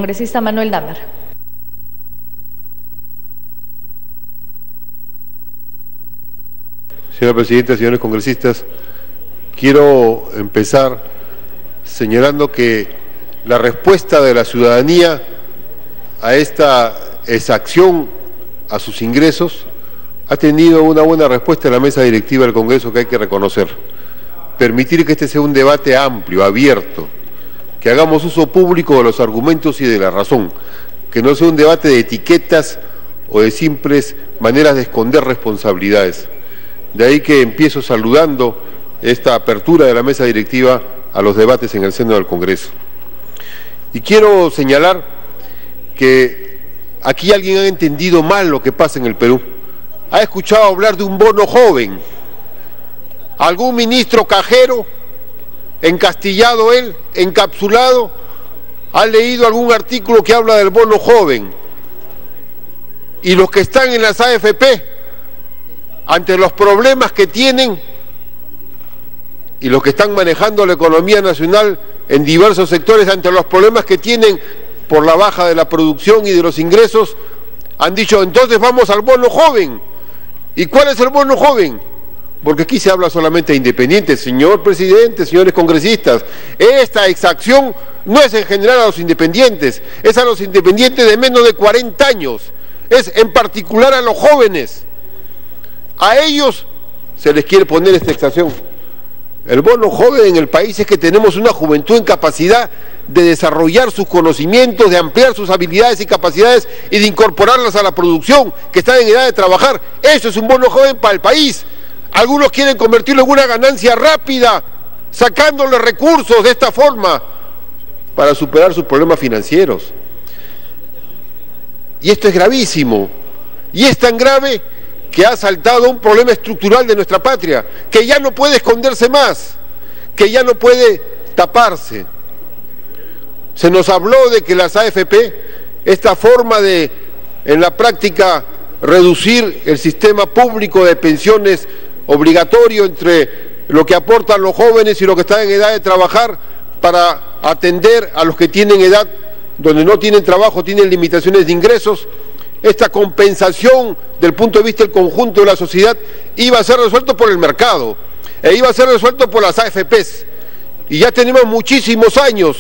Congresista Manuel Damer. Señora Presidenta, señores congresistas, quiero empezar señalando que la respuesta de la ciudadanía a esta exacción a sus ingresos ha tenido una buena respuesta en la mesa directiva del Congreso, que hay que reconocer. Permitir que este sea un debate amplio, abierto, que hagamos uso público de los argumentos y de la razón, que no sea un debate de etiquetas o de simples maneras de esconder responsabilidades. De ahí que empiezo saludando esta apertura de la mesa directiva a los debates en el seno del Congreso. Y quiero señalar que aquí alguien ha entendido mal lo que pasa en el Perú. Ha escuchado hablar de un bono joven. Algún ministro cajero, encastillado él, encapsulado, ha leído algún artículo que habla del bono joven. Y los que están en las AFP, ante los problemas que tienen, y los que están manejando la economía nacional en diversos sectores, ante los problemas que tienen por la baja de la producción y de los ingresos, han dicho: entonces vamos al bono joven. ¿Y cuál es el bono joven? Porque aquí se habla solamente de independientes. Señor presidente, señores congresistas, esta exacción no es en general a los independientes, es a los independientes de menos de 40 años, es en particular a los jóvenes. A ellos se les quiere poner esta exacción. El bono joven en el país es que tenemos una juventud en capacidad de desarrollar sus conocimientos, de ampliar sus habilidades y capacidades y de incorporarlas a la producción, que están en edad de trabajar. Eso es un bono joven para el país. Algunos quieren convertirlo en una ganancia rápida, sacándole recursos de esta forma para superar sus problemas financieros. Y esto es gravísimo. Y es tan grave que ha saltado un problema estructural de nuestra patria, que ya no puede esconderse más, que ya no puede taparse. Se nos habló de que las AFP, esta forma de, en la práctica, reducir el sistema público de pensiones obligatorio entre lo que aportan los jóvenes y los que están en edad de trabajar para atender a los que tienen edad, donde no tienen trabajo, tienen limitaciones de ingresos. Esta compensación del punto de vista del conjunto de la sociedad iba a ser resuelto por el mercado e iba a ser resuelto por las AFPs. Y ya tenemos muchísimos años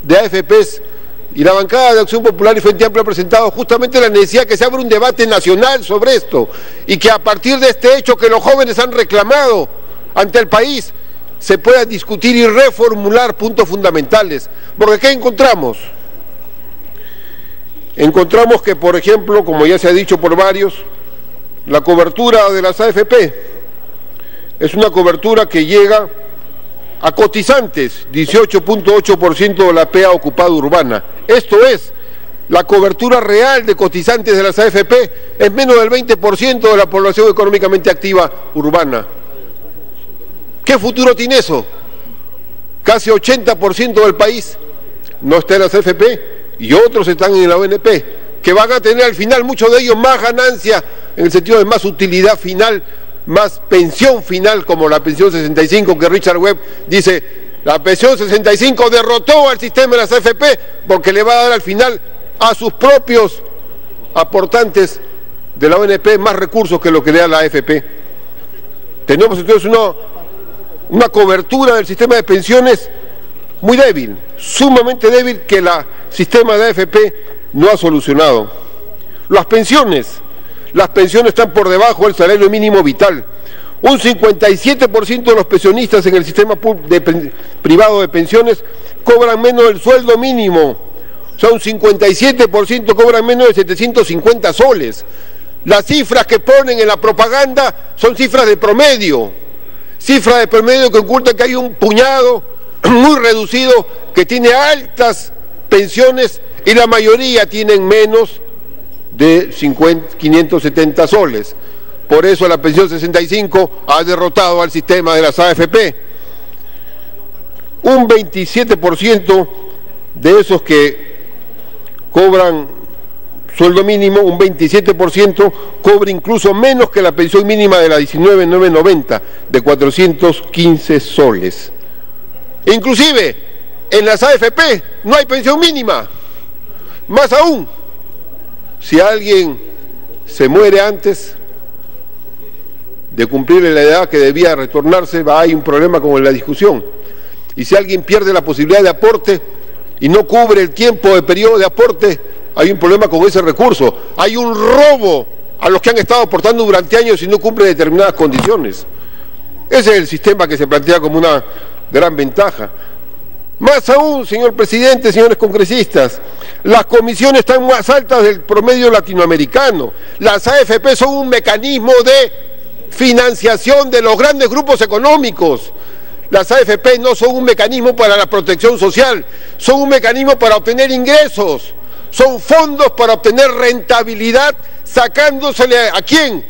de AFPs, y la bancada de Acción Popular y Frente Amplio ha presentado justamente la necesidad de que se abra un debate nacional sobre esto, y que a partir de este hecho que los jóvenes han reclamado ante el país se pueda discutir y reformular puntos fundamentales. Porque ¿qué encontramos? Encontramos que, por ejemplo, como ya se ha dicho por varios, la cobertura de las AFP es una cobertura que llega a cotizantes, 18.8% de la PA ocupada urbana. Esto es, la cobertura real de cotizantes de las AFP es menos del 20% de la población económicamente activa urbana. ¿Qué futuro tiene eso? Casi 80% del país no está en las AFP y otros están en la ONP, que van a tener al final, muchos de ellos, más ganancia en el sentido de más utilidad final, más pensión final, como la pensión 65, que Richard Webb dice: la pensión 65 derrotó al sistema de las AFP porque le va a dar al final a sus propios aportantes de la ONP más recursos que lo que le da la AFP. Tenemos entonces una cobertura del sistema de pensiones muy débil, sumamente débil, que el sistema de AFP no ha solucionado. Las pensiones están por debajo del salario mínimo vital. Un 57% de los pensionistas en el sistema privado de pensiones cobran menos del sueldo mínimo. O sea, un 57% cobran menos de 750 soles. Las cifras que ponen en la propaganda son cifras de promedio. Cifras de promedio que ocultan que hay un puñado muy reducido que tiene altas pensiones y la mayoría tienen menos de 570 soles. Por eso la pensión 65 ha derrotado al sistema de las AFP. Un 27% de esos que cobran sueldo mínimo, un 27% cobra incluso menos que la pensión mínima de la 19.990, de 415 soles. Inclusive en las AFP no hay pensión mínima. Más aún, si alguien se muere antes de cumplir la edad que debía retornarse, hay un problema con la discusión. Y si alguien pierde la posibilidad de aporte y no cubre el tiempo de periodo de aporte, hay un problema con ese recurso. Hay un robo a los que han estado aportando durante años y no cumplen determinadas condiciones. Ese es el sistema que se plantea como una gran ventaja. Más aún, señor presidente, señores congresistas, las comisiones están más altas del promedio latinoamericano. Las AFP son un mecanismo de financiación de los grandes grupos económicos. Las AFP no son un mecanismo para la protección social, son un mecanismo para obtener ingresos, son fondos para obtener rentabilidad, sacándosele ¿a quién?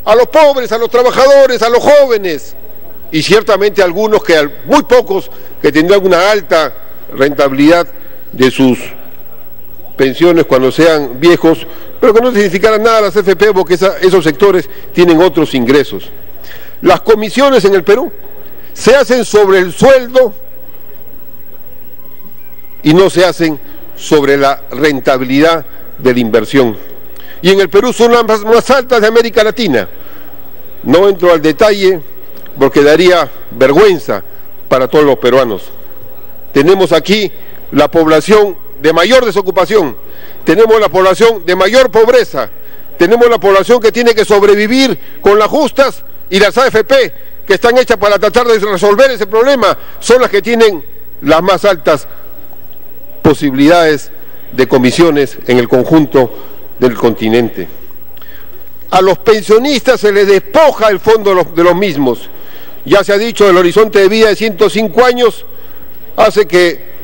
A los pobres, a los trabajadores, a los jóvenes, y ciertamente algunos, muy pocos, que tendrán una alta rentabilidad de sus pensiones cuando sean viejos, pero que no significarán nada a las AFP porque esos sectores tienen otros ingresos. Las comisiones en el Perú se hacen sobre el sueldo y no se hacen sobre la rentabilidad de la inversión. Y en el Perú son las más altas de América Latina. No entro al detalle porque daría vergüenza para todos los peruanos. Tenemos aquí la población de mayor desocupación, tenemos la población de mayor pobreza, tenemos la población que tiene que sobrevivir con las justas, y las AFP, que están hechas para tratar de resolver ese problema, son las que tienen las más altas posibilidades de comisiones en el conjunto del continente. A los pensionistas se les despoja el fondo de los mismos. Ya se ha dicho, el horizonte de vida de 105 años hace que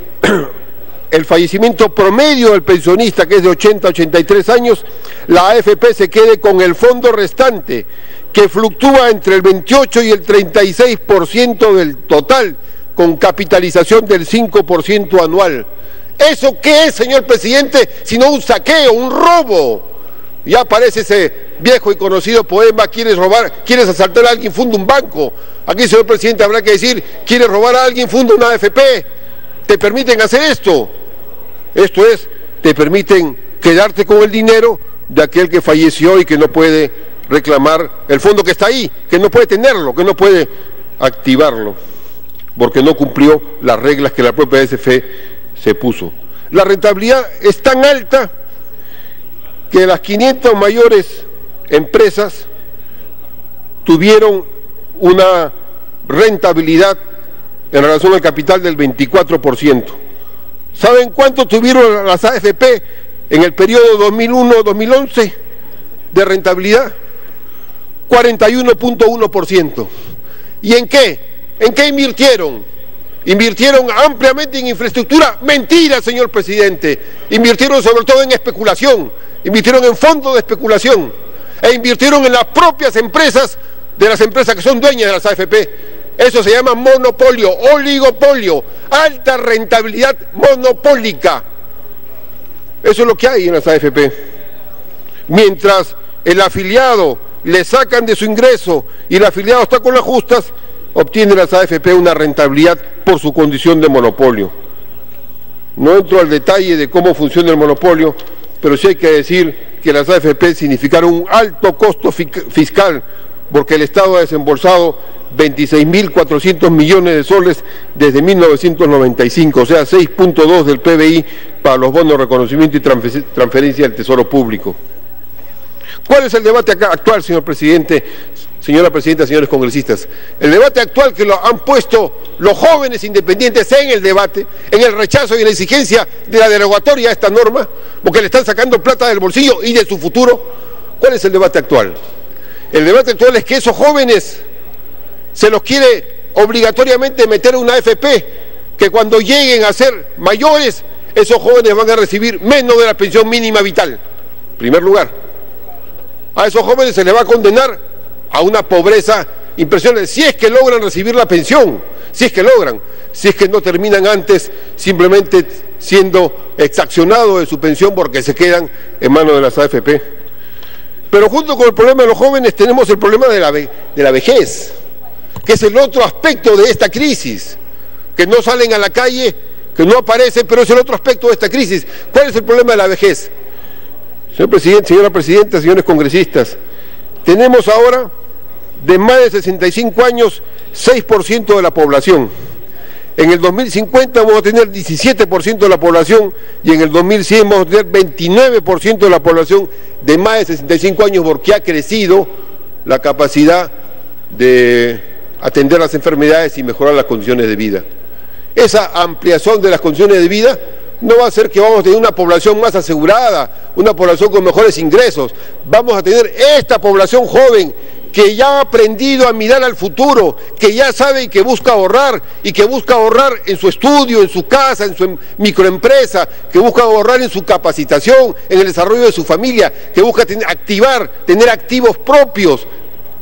el fallecimiento promedio del pensionista, que es de 80 a 83 años, la AFP se quede con el fondo restante, que fluctúa entre el 28 y el 36% del total, con capitalización del 5% anual. ¿Eso qué es, señor presidente, sino un saqueo, un robo? Ya aparece ese viejo y conocido poema, quieres asaltar a alguien, funda un banco. Aquí, señor presidente, habrá que decir, quieres robar a alguien, funda una AFP. Te permiten hacer esto. Esto es, te permiten quedarte con el dinero de aquel que falleció y que no puede reclamar el fondo que está ahí, que no puede tenerlo, que no puede activarlo, porque no cumplió las reglas que la propia SFE se puso. La rentabilidad es tan alta que las 500 mayores empresas tuvieron una rentabilidad en relación al capital del 24%. ¿Saben cuánto tuvieron las AFP en el periodo 2001-2011 de rentabilidad? 41.1%. ¿Y en qué? ¿En qué invirtieron? Invirtieron ampliamente en infraestructura. Mentira, señor presidente. Invirtieron sobre todo en especulación, invirtieron en fondos de especulación e invirtieron en las propias empresas de las empresas que son dueñas de las AFP. Eso se llama monopolio, oligopolio, alta rentabilidad monopólica. Eso es lo que hay en las AFP. Mientras el afiliado le sacan de su ingreso y el afiliado está con las justas, obtiene las AFP una rentabilidad por su condición de monopolio. No entro al detalle de cómo funciona el monopolio, pero sí hay que decir que las AFP significaron un alto costo fiscal, porque el Estado ha desembolsado 26.400 millones de soles desde 1995, o sea, 6.2 del PBI para los bonos de reconocimiento y transferencia del Tesoro Público. ¿Cuál es el debate actual, señor presidente, señora presidenta, señores congresistas? El debate actual que lo han puesto los jóvenes independientes en el debate, en el rechazo y en la exigencia de la derogatoria a esta norma, porque le están sacando plata del bolsillo y de su futuro. ¿Cuál es el debate actual? El debate actual es que esos jóvenes se los quiere obligatoriamente meter en una AFP, que cuando lleguen a ser mayores, esos jóvenes van a recibir menos de la pensión mínima vital. En primer lugar, a esos jóvenes se les va a condenar a una pobreza impresionante, si es que logran recibir la pensión, si es que logran, si es que no terminan antes simplemente siendo exaccionados de su pensión porque se quedan en manos de las AFP. Pero junto con el problema de los jóvenes tenemos el problema de la vejez, que es el otro aspecto de esta crisis, que no salen a la calle que no aparece, pero es el otro aspecto de esta crisis. ¿Cuál es el problema de la vejez? Señor presidente, señora presidenta, señores congresistas, tenemos ahora de más de 65 años 6% de la población. En el 2050 vamos a tener 17% de la población y en el 2100 vamos a tener 29% de la población de más de 65 años, porque ha crecido la capacidad de atender las enfermedades y mejorar las condiciones de vida. Esa ampliación de las condiciones de vida no va a hacer que vamos a tener una población más asegurada, una población con mejores ingresos. Vamos a tener esta población joven que ya ha aprendido a mirar al futuro, que ya sabe y que busca ahorrar, y que busca ahorrar en su estudio, en su casa, en su microempresa, que busca ahorrar en su capacitación, en el desarrollo de su familia, que busca tener activos propios,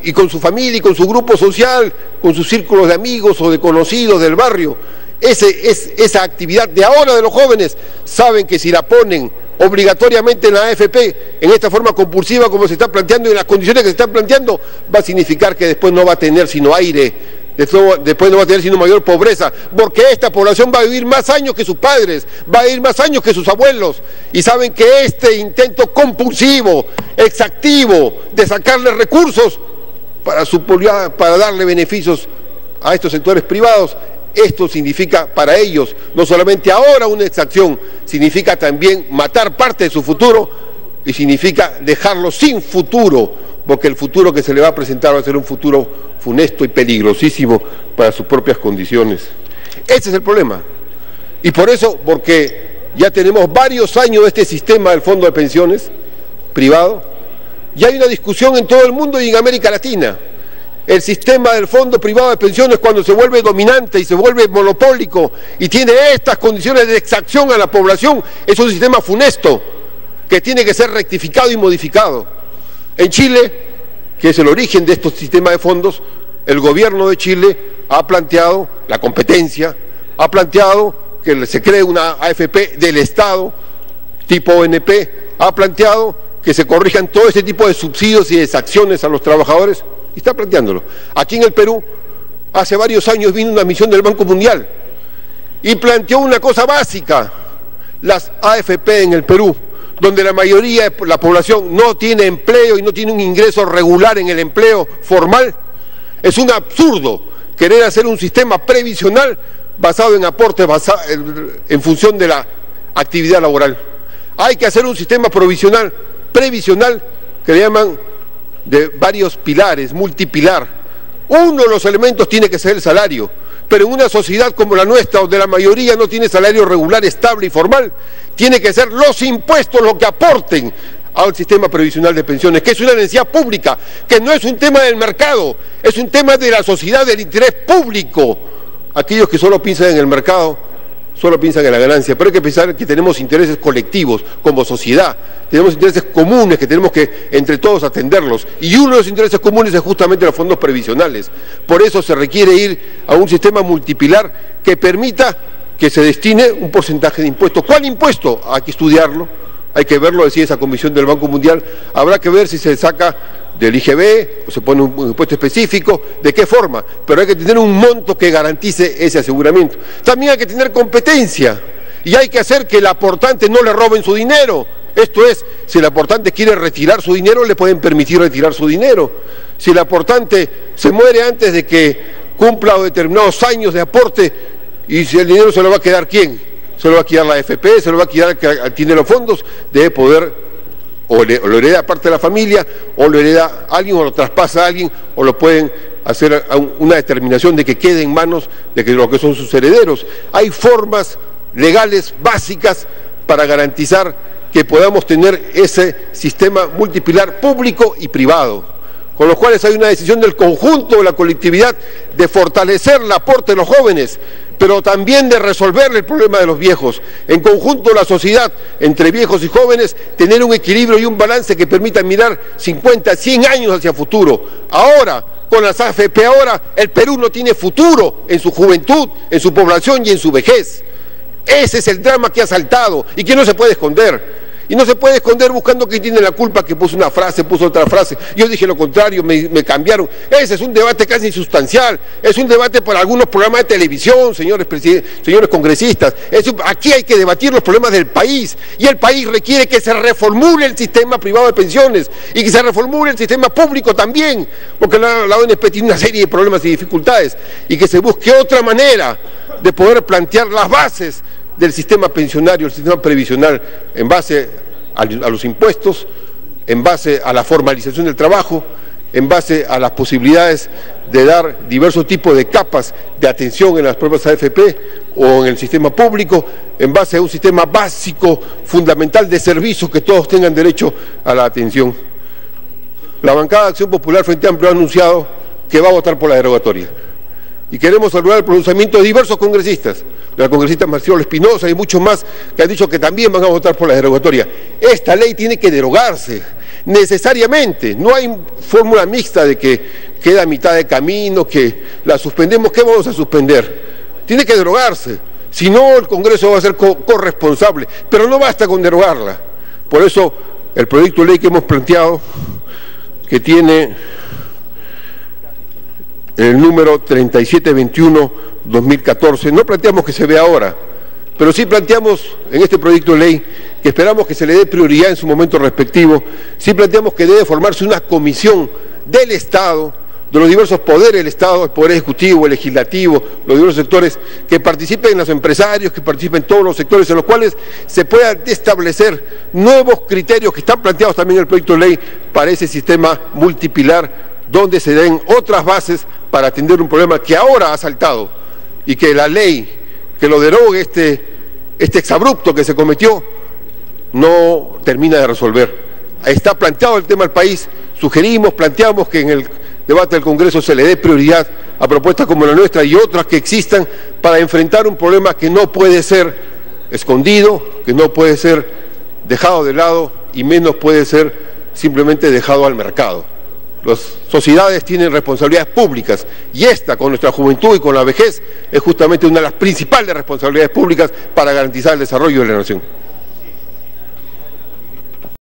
y con su familia y con su grupo social, con sus círculos de amigos o de conocidos del barrio. Esa actividad de ahora de los jóvenes saben que si la ponen obligatoriamente en la AFP, en esta forma compulsiva como se está planteando y en las condiciones que se están planteando, va a significar que después no va a tener sino aire, después no va a tener sino mayor pobreza, porque esta población va a vivir más años que sus padres, va a vivir más años que sus abuelos, y saben que este intento compulsivo, exactivo, de sacarle recursos para darle beneficios a estos sectores privados, esto significa para ellos no solamente ahora una exacción, significa también matar parte de su futuro y significa dejarlo sin futuro, porque el futuro que se le va a presentar va a ser un futuro funesto y peligrosísimo para sus propias condiciones. Ese es el problema. Y por eso, porque ya tenemos varios años de este sistema del fondo de pensiones privado, y hay una discusión en todo el mundo y en América Latina. El sistema del fondo privado de pensiones, cuando se vuelve dominante y se vuelve monopólico y tiene estas condiciones de exacción a la población, es un sistema funesto que tiene que ser rectificado y modificado. En Chile, que es el origen de estos sistemas de fondos, el gobierno de Chile ha planteado la competencia, ha planteado que se cree una AFP del Estado, tipo ONP, ha planteado que se corrijan todo este tipo de subsidios y exacciones a los trabajadores, y está planteándolo. Aquí en el Perú, hace varios años vino una misión del Banco Mundial y planteó una cosa básica: las AFP en el Perú, donde la mayoría de la población no tiene empleo y no tiene un ingreso regular en el empleo formal. Es un absurdo querer hacer un sistema previsional basado en aportes en función de la actividad laboral. Hay que hacer un sistema previsional que le llaman de varios pilares, multipilar. Uno de los elementos tiene que ser el salario, pero en una sociedad como la nuestra, donde la mayoría no tiene salario regular, estable y formal, tiene que ser los impuestos lo que aporten al sistema previsional de pensiones, que es una necesidad pública, que no es un tema del mercado, es un tema de la sociedad, del interés público. Aquellos que solo piensan en el mercado solo piensan en la ganancia, pero hay que pensar que tenemos intereses colectivos como sociedad, tenemos intereses comunes que tenemos que entre todos atenderlos, y uno de los intereses comunes es justamente los fondos previsionales. Por eso se requiere ir a un sistema multipilar que permita que se destine un porcentaje de impuestos. ¿Cuál impuesto? Hay que estudiarlo, hay que verlo, decía esa comisión del Banco Mundial, habrá que ver si se saca del IGB o se pone un impuesto específico, de qué forma, pero hay que tener un monto que garantice ese aseguramiento. También hay que tener competencia y hay que hacer que el aportante no le roben su dinero. Esto es, si el aportante quiere retirar su dinero, le pueden permitir retirar su dinero. Si el aportante se muere antes de que cumpla determinados años de aporte, y si el dinero se lo va a quedar ¿quién? Se lo va a quedar la AFP, se lo va a quedar el que tiene los fondos, debe poder o lo hereda parte de la familia, o lo hereda alguien, o lo traspasa a alguien, o lo pueden hacer una determinación de que quede en manos de lo que son sus herederos. Hay formas legales básicas para garantizar que podamos tener ese sistema multipilar público y privado, con los cuales hay una decisión del conjunto de la colectividad de fortalecer el aporte de los jóvenes, pero también de resolver el problema de los viejos. En conjunto la sociedad, entre viejos y jóvenes, tener un equilibrio y un balance que permita mirar 50, 100 años hacia futuro. Ahora, con las AFP ahora, el Perú no tiene futuro en su juventud, en su población y en su vejez. Ese es el drama que ha saltado y que no se puede esconder. Y no se puede esconder buscando quién tiene la culpa, que puso una frase, puso otra frase. Yo dije lo contrario, me cambiaron. Ese es un debate casi insustancial. Es un debate por algunos programas de televisión, señores congresistas. Aquí hay que debatir los problemas del país. Y el país requiere que se reformule el sistema privado de pensiones y que se reformule el sistema público también, porque la ONP tiene una serie de problemas y dificultades, y que se busque otra manera de poder plantear las bases del sistema pensionario, el sistema previsional, en base a los impuestos, en base a la formalización del trabajo, en base a las posibilidades de dar diversos tipos de capas de atención en las propias AFP o en el sistema público, en base a un sistema básico, fundamental de servicios, que todos tengan derecho a la atención. La bancada de Acción Popular Frente Amplio ha anunciado que va a votar por la derogatoria. Y queremos saludar el pronunciamiento de diversos congresistas, de la congresista Marcial Espinosa y muchos más, que han dicho que también van a votar por la derogatoria. Esta ley tiene que derogarse, necesariamente. No hay fórmula mixta de que queda a mitad de camino, que la suspendemos. ¿Qué vamos a suspender? Tiene que derogarse. Si no, el Congreso va a ser corresponsable, pero no basta con derogarla. Por eso, el proyecto de ley que hemos planteado, que tiene el número 3721-2014, no planteamos que se vea ahora, pero sí planteamos en este proyecto de ley, que esperamos que se le dé prioridad en su momento respectivo, sí planteamos que debe formarse una comisión del Estado, de los diversos poderes del Estado, el Poder Ejecutivo, el Legislativo, los diversos sectores, que participen los empresarios, que participen todos los sectores, en los cuales se puedan establecer nuevos criterios que están planteados también en el proyecto de ley para ese sistema multipilar, donde se den otras bases para atender un problema que ahora ha saltado, y que la ley que lo derogue, este exabrupto que se cometió, no termina de resolver. Está planteado el tema del país, planteamos que en el debate del Congreso se le dé prioridad a propuestas como la nuestra y otras que existan para enfrentar un problema que no puede ser escondido, que no puede ser dejado de lado y menos puede ser simplemente dejado al mercado. Las sociedades tienen responsabilidades públicas y esta, con nuestra juventud y con la vejez, es justamente una de las principales responsabilidades públicas para garantizar el desarrollo de la nación.